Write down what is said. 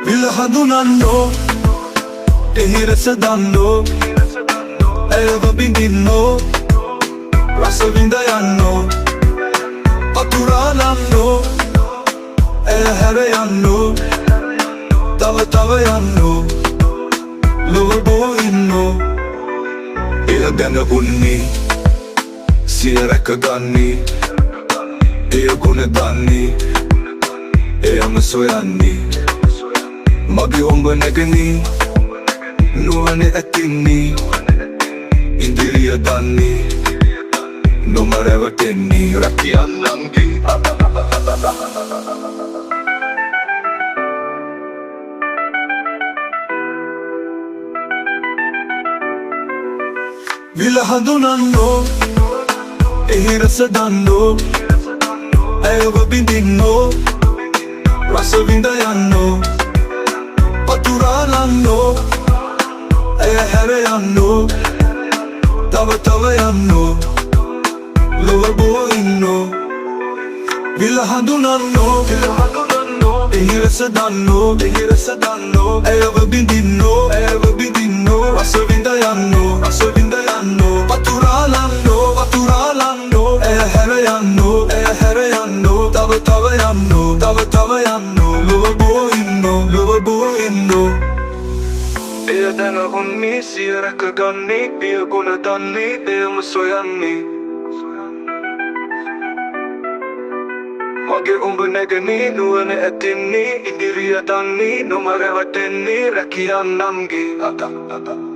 විලහඳුනන්නෝ එහිරස දන්නෝ ඇයව බිඳින්නෝ රස විඳ යන්නෝ අතුරාලන්නෝ ඇය හැර යන්නෝ තව තව යන්නෝ ලොව බෝ ඉන්නෝ එය දැන උන්නේ සිය රැක ගන්නේ එය ගුණ දන්නේ එයම සොයන්නේ මගේ ඔඹ නැගනී නුවණ ඇතින්නේ ඉන්දිරිය දන්නේ නොමරවටෙන්නේ රැකියන්නන්ගේ විලහඳුනන්නෝ එහිරස දන්නෝ ඇයව බිඳින්නෝ රස විඳ යන්නෝ අතුරාලන්නෝ ඇය හැර යන්නෝ තව තව යන්නෝ ලොව බෝ ඉන්නෝ විලහඳුනන්නෝ එහිරස දන්නෝ ඇයව බිඳින්නෝ රස විඳ යන්නෝ අතුරාලන්නෝ ඇය හැර යන්නෝ තව තව යන්නෝ ලොව බෝ ඉන්නෝ එය දැන උන්නේ සිය රැක ගන්නේ එය ගුණ දන්නේ එයම සොයන්නේ මගේ උඹ නැගනී නුවණ ඇතින්නේ ඉදිරිය දන්නේ නොමරවටෙන්නේ රැකියන්නන්ගේ